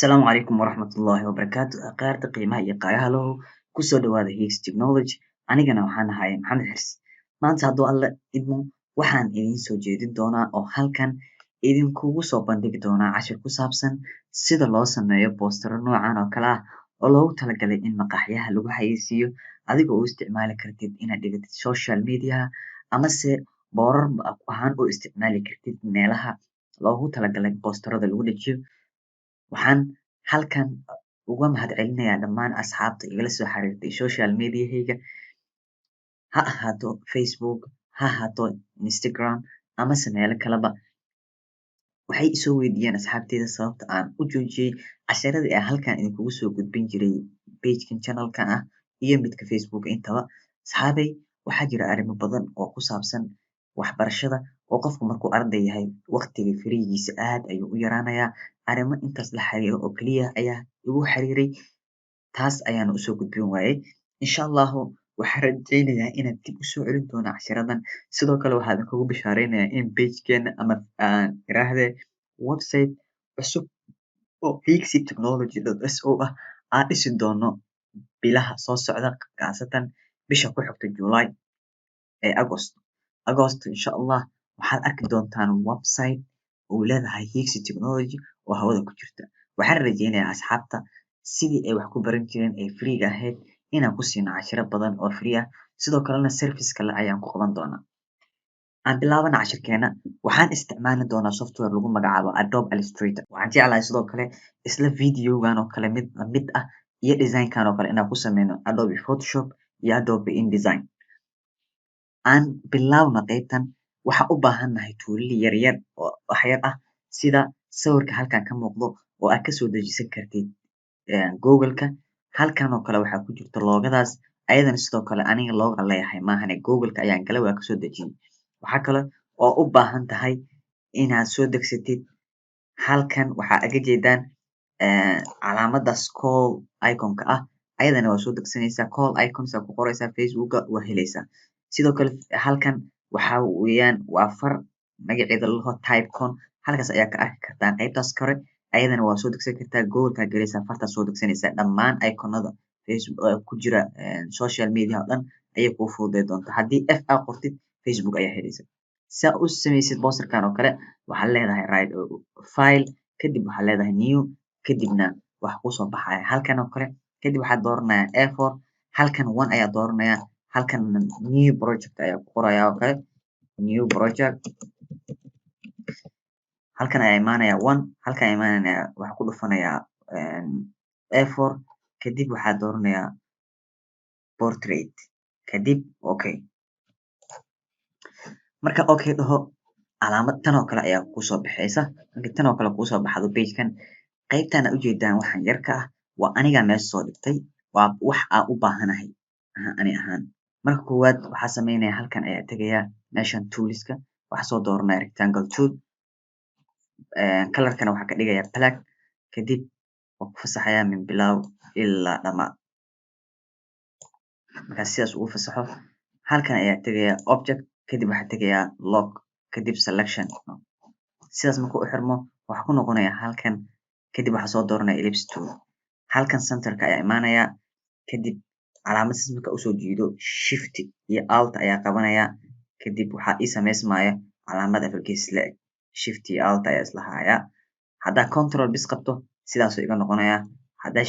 Asalaamu calaykum waraxmatullaahi wabarakaatu. Qaarta qiimaha iyo qaayaha lahu kusoo dhawaada Higgs Technology. Anigana waxaan ahay Maxamed Xirsi. Maanta hadduu alle idmo waxaan idiin soo jeedin doonaa oo halkan idinkugu soo bandhigi doonaa cashir ku saabsan sida loo sameeyo boostaro noocan oo kale ah oo loogu talagalay in maqaaxiyaha lagu xayeysiiyo adiga oo u isticmaali kartid inaad dhigatid social media amase boorar ahaan u isticmaali kartid meelaha loogu talagalay boostarada lagu dhajiyo. Waxaan halkan uga mahadcelinayaa dhammaan asxaabta igala soo xiriirtay social mediahayga ha ahaato Facebook, ha ahaato Instagram amase meelo kaleba. Waxay isoo weydiiyeen asxaabteyda sababta aan u joojiyey casharadii aan halkan idinkugu soo gudbin jiray pagekan channelkan ah iyo midka Facebook intaba. Asxaabey waxaa jira arrimo badan oo ku saabsan waxbarashada oo qofku markuu arday yahay waqtiga firigiisa aad ayuu u yaraanayaa. Arrimo intaas la xiriiro oo keliya ayaa igu xiriiray taas ayaana usoo gudbin waayey. Insha Allahu waxaan rajeynayaa inaad dib usoo celin doono cashiradan. Sidoo kale waxaan idinkugu bishaareynaya in pagekeena ama aan iraahdee website cusub oo higgsitechnology.so ah aan dhisi doono bilaha soo socda khaasatan bisha ku xigta July ee August insha Allah waxaad arki doontaan website uu leedahay Higgs Technology oo hawada ku jirta. Waxaan rajeynayaa asxaabta sidii ay wax ku baran jireen ee free-ga ahayd inaan ku siino cashiro badan oo free ah. Sidoo kalena service kale ayaan ku qaban doonaa. Aan bilaabana cashirkeena. Waxaan isticmaali doonaa software lagu magacaabo Adobe Illustrator. Waxaan jeclahay sidoo kale isla videogan oo kale mid lamid ah iyo design-kan oo kale inaan ku sameyno Adobe Photoshop iyo Adobe InDesign. Aan bilaabno qaybtan. Waxaan u baahannahay tuulal yaryar oo waxyar ah sida sawirka halkan ka muuqdo oo aad kasoo dejisan kartid Google-ka. Halkan oo kale waxaa ku jirta loogadaas ayadana sidoo kale aniga looga leeyahay maahane Google-ka ayaan galay waa kasoo dejiyey. Waxaa kale oo u baahan tahay inaad soo degsatid halkan waxaa aga jeedaan calaamadaas call icon-ka ah ayadana waa soo degsanaysaa call icons aa ku qoraysaa Facebook-ga waa helaysaa. Sidoo kale halkan waxaa weeyaan waa far magaceeda la dhaho typecon halkaas ayaa ka arki kartaan qaybtaas kore ayadana waa soo degsan kartaa Google-ka galaysaa fartaas soo degsanaysaa dhammaan iconada Facebook ku jira social media oo dhan ayay kuu fududeyn doontaa. Haddii F aa qortid Facebook ayaa helaysaa. Si aad u sameysid boosterkan oo kale waxaad leedahay right file kadib waxaad leedahay new kadibna waxa kusoo baxaya halkan oo kale kadib waxaad dooranayaa A4 halkan one ayaa dooranaya halkan new project ayaa ku qoraya oo kale new project halkan ayaa imaanaya one halkan ayaa imaanaya waxaa ku dhufanayaa A4 kadib waxaad dooranayaa portrait kadib okay. Marka okay dhaho calaamad tan oo kale ayaa kusoo baxaysa. Markii tan oo kale kusoo baxdo pagekan qaybtan aad ujeedaan waxaan yarka ah waa aniga meesha soo dhigtay waa wax aan u baahanahay ani ahaan. Marka koowaad waxaa sameynaya halkan ayaa tagayaa meeshan toolska waxaa soo dooranaya rectangle tool color-kana waxaa ka dhigayaa black kadib waa ku fasaxayaa min bilow ilaa dhamaad. Markaa sidaas ugu fasaxo halkan ayaa tagayaa object kadib waxaa tagayaa lock kadib selection sidaas markuu u xirmo waxaa ku noqonayaa halkan kadib waxaa soo dooranaya ellipse tool halkan center-ka ayaa imaanaya kadib calaamad sidaas markaa usoo jiido shift iyo alt ayaa qabanaya kadib waxaa ii sameysmaya calaamad afar gees la eg shift iyo alt ayaa isla hayaa. Haddaa control bis qabto sidaasuu iga noqonayaa haddaa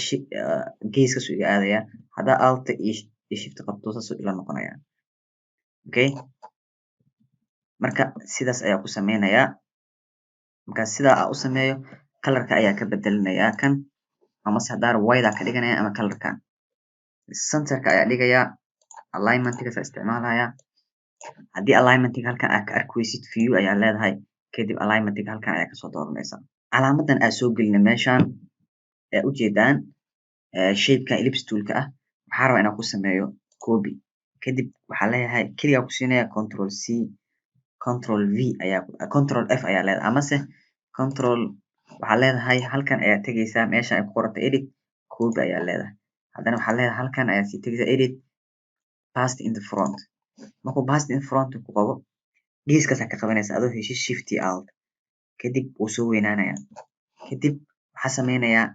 geeskaasuu iga aadayaa haddaa alt iyo shift qabto saasuu ila noqonayaa okay. Marka sidaas ayaa ku sameynayaa marka sidaa aan u sameeyo color-ka ayaa ka bedelinayaa kan amase haddaa white aa ka dhiganaya ama color-kan center-ka ayaa dhigayaa alignment-gaas aa isticmaalayaa. Haddii alignment-ga halkan aad ka arki waysid view ayaa leedahay kadib alignment-ga halkan ayaa kasoo dooranaysaa. Calaamadan aan soo gelinay meeshan ee ujeedaan shape-kan ellipse tool-ka ah waxaan rabaa inaan ku sameeyo copy kadib waxaa leeyahay kaliya ku siinaya control C control V ayaa control F ayaa leedahay amase control waxaa leedahay halkan ayaa tagaysaa meeshan ay ku qorata edit copy ayaa leedahay haddana waxaa leedahay halkan ayaa sii tagaysaa edit paste in the front markuu paste in front ku qabo geeskaas aad ka qabanaysaa adoo heshid shift iyo alt kadib wuu soo weynaanayaa kadib waxaa sameynayaa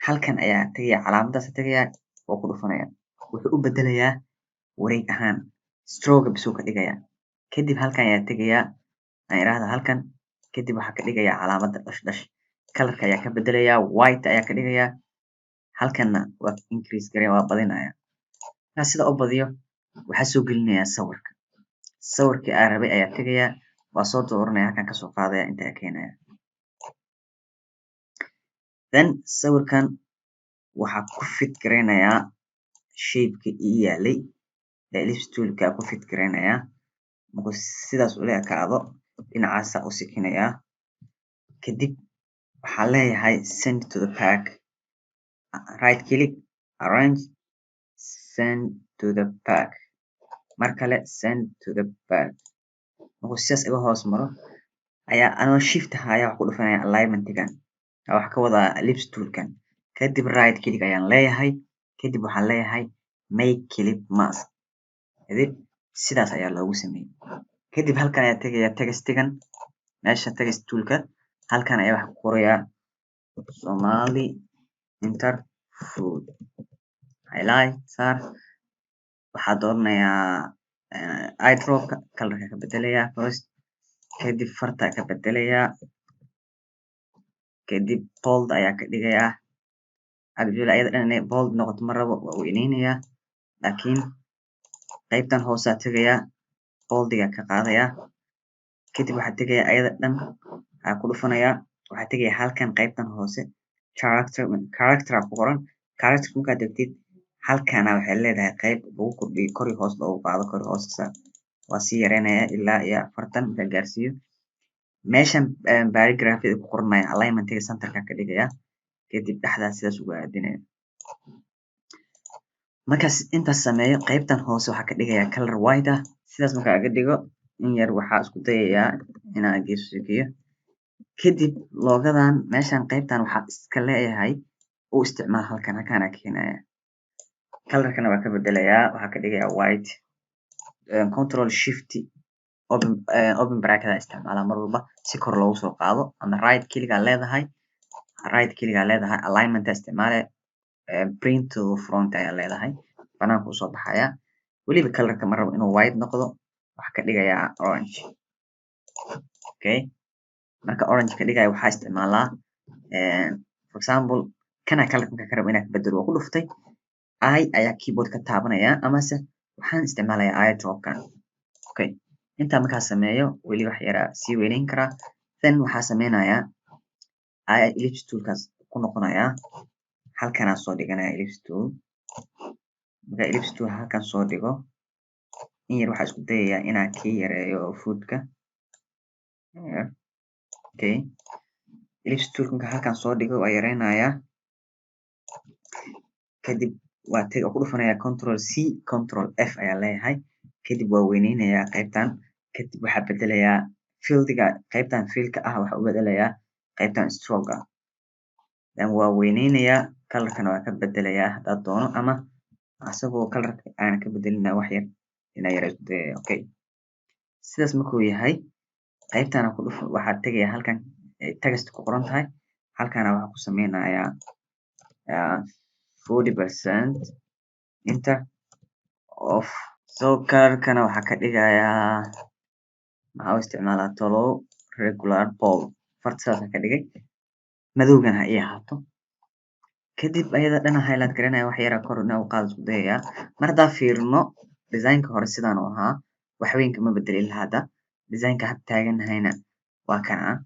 halkan ayaa tegaya calaamadaas tegaya oo ku dhufanaya wuxuu u bedelayaa wareeg ahaan stroke bisuu ka dhigaya kadib halkan ayaa tegaya aan iraahdo halkan kadib waxaa ka dhigaya calaamada dash colorka ayaa ka bedelaya white ayaa ka dhigaya halkanna waa increase gareyn waa badinaya markaa sida u badiyo waxaa soo gelinaya sawirkii aan rabay ayaa tegaya waa soo dooranaya halkan kasoo qaadaya inta ayaa keenaya then sawirkan waxaa ku fit gareynayaa shapeka ii yaalay ellipse toolka ku fit gareynayaa markuu sidaas ula ekaado dhinacaasa u sikinayaa kadib waxaa leeyahay send to the pack right click arrange send to the pack mar kale send to the pack markuu sidaas iga hoos maro ayaa anoo shift haya wax ku dhufanaya alignmentigan wax ka wadaa ellipse toolkan kadib right click ayaan leeyahay kadib waxaan leeyahay make clip mask kadib sidaas ayaa loogu sameeyey kadib halkan ayaa tegaya textigan meesha text toolka halkan ayaa wax ku qorayaa Somali inter food highlight sar waxaa dooranayaa eyedropka colorka ka bedelaya first kadib farta ka bedelaya kadib bold ayaa ka dhigayaa actually ayada dhan inay bold noqoto ma rabo waa weyneynaya laakiin qaybtan hoosaa tegaya boldiga ka qaadaya kadib waxaa tegaya ayada dhan waxaa ku dhufanaya waxaa tegaya halkan qaybtan hoose character ku qoran character markaad degtid halkana waxay leedahay qayb lagu kordhiyo kor iyo hoos loogu qaado kor iyo hoos waa sii yareynaya ilaa iyo 40 marka gaarsiiyo meeshan paragraphida ku qoranaya alignmentiga centerka ka dhigaya kadib dhexdaas sidaas ugu aadinaya markaas intaas sameeyo qaybtan hoose waxaa ka dhigaya color white ah sidaas markaa aga dhigo in yar waxaa isku dayayaa inaan geeyo kadib loogadan meeshan qaybtan waxaa iska leeyahay u isticmaal halkan keenaya colorkana waa ka bedelayaa waxaa ka dhigaya white control shift open bracket isticmaala mar walba si kor loogu soo qaado ama right click aa leedahay alignment isticmaale print to front ayaa leedahay banaanka usoo baxaya weliba colorka ma rabo inuu white noqdo waxaa ka dhigayaa orange okay marka orange ka dhigaya waxaa isticmaalaa for example kana colorka markaa ka rabo inaa ka bedelo waa ku dhuftay I ayaa keyboard ka taabanaya amase waxaan isticmaalaya eyedropkan okay intaa markaa sameeyo weli wax yaraa sii weyneyn karaa then waxaa sameynayaa ellipse toolkaas ku noqonayaa halkanaa soo dhiganaya ellipse tool marka ellipse tool halkan soo dhigo in yar waxaa isku dayayaa inaa kii yareeyo foodka okay ellipse toolka marka halkan soo dhigo waa yareynayaa kadib waa ku dhufanaya control C control F ayaa leeyahay kadib waa weyneynayaa qaybtan kadib waxaa bedelayaa fieldiga qaybtan fieldka ah waxaa u bedelayaa qaybtan stroke ah then waa weyneynayaa colorkana waa ka bedelayaa haddaad doono ama asagoo colorka aana ka bedelina wax yar inaa yara isku dayaya okay sidaas markuu yahay qaybtana ku dhuf waxaa tegaya halkan text ku qoran tahay halkana waxaa ku sameynayaa 40% inter of so colorkana waxaa ka dhigayaa maxaa u isticmaalaa tolow regular bold farta sidaas ka dhigay madowgan ha ii ahaato kadib ayada dhana highlight garanaya wax yara kor inaa u qaado isku dayayaa mar haddaa fiirino designka hore sidaan u ahaa waxweynka ma bedelin lahaa hadda designka had taaganahayna waa kan ah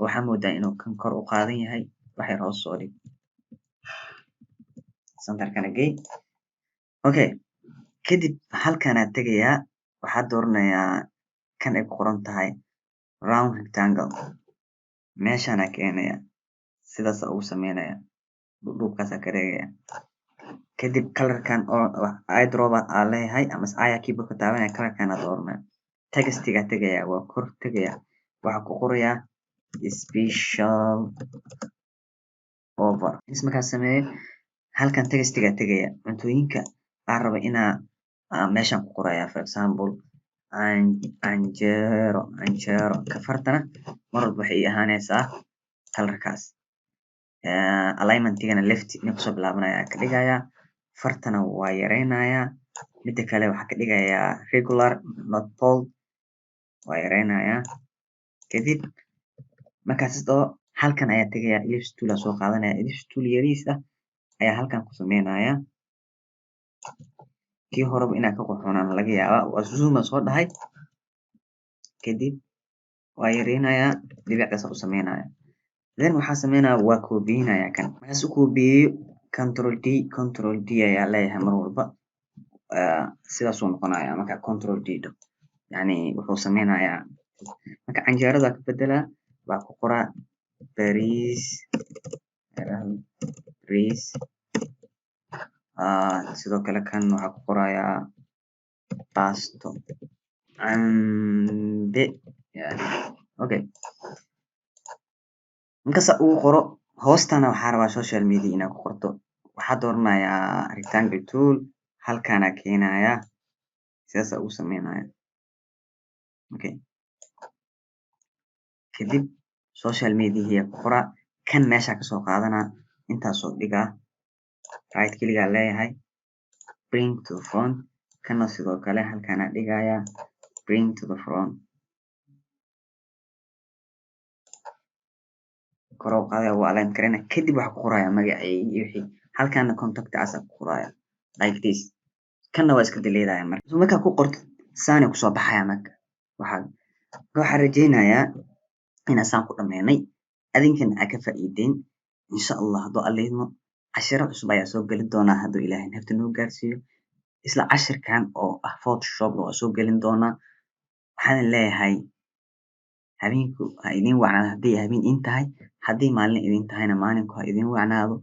waxaa moodaa inuu kan kor u qaadan yahay wax yar hoos soo dhig centerkana gey okay kadib halkanaa tegayaa waxaa dooranayaa kan ay ku qoran tahay round rectangle meeshaana keenaya sidaasa ugu sameynaya dhubkaasa ka dhigaya kadib colorkan oo eyedrop aa leeyahay amase ayaa keyboard ka taabanaya colorkana dooranaya textiga tegaya waa kor tegaya waxaa ku qorayaa special over markaa sameeyo halkan textiga tegaya cuntooyinka aan rabo inaa meeshan ku qoraya for example anjero kafartana mar walba waxay ii ahaaneysaa colorkaas alignmentigana left inay kusoo bilaabanaya ka dhigayaa. fartana waa yareynayaa. Mida kale waxaa ka dhigayaa regular not bold, waa yareynayaa. kadib markaas oo halkan ayaa tegayaa ellipse tool aa soo qaadanaya. ellipse tool yariis ah ayaa halkan ku sameynaya. kii horeba inaa ka qurxoonaan laga yaabaa. waa zoom aan soo dhahay kadib waa yareynaya dhibicdaas u sameynaya. then waxaa sameynaya waa koobiyeynaya kan. markaas u koobiyeeyo control D ayaa leeyahay mar walba. sidaas uu noqonaya marka control D dhaho. yani wuxuu sameynayaa marka canjeerada ka bedelaa waa ku qoraa bariis sidoo kale kan waxaa ku qorayaa baasto cambe okay. markaasa ugu qoro hoostana waxaa rabaa social media inaad ku qorto. waxaa dooranayaa rectangle tool halkaana keenaya sidaasa ugu sameynaya. okay. kadib social media ku qoraa kan meesha kasoo qaadanaa intaasoo dhigaa right keligaa leeyahay bring to the front kana sidoo kale halkaana dhigaya bring to the front. kor u qaadaya waa align kareyna kadib waxaa ku qoraya magacayga iyo wixii halkaana contact asa ku qoraya like this. kana waa iska deleedaya markaa ku qorto saani kusoo baxaya marka. waxaan rajeynayaa inaan saan ku dhameynay adinkana aa ka faa'iideen insha Allah hadduu alla idmo. cashiro cusub ayaa soo gelin doonaa hadduu ilaahay nafta noo gaarsiiyo. isla cashirkan oo ah photoshop waa soo gelin doonaa. waxaan leeyahay habeenku ha idin wacnaado haddii habeen idin tahay, haddii maalin idin tahayna maalinku ha idin wacnaado.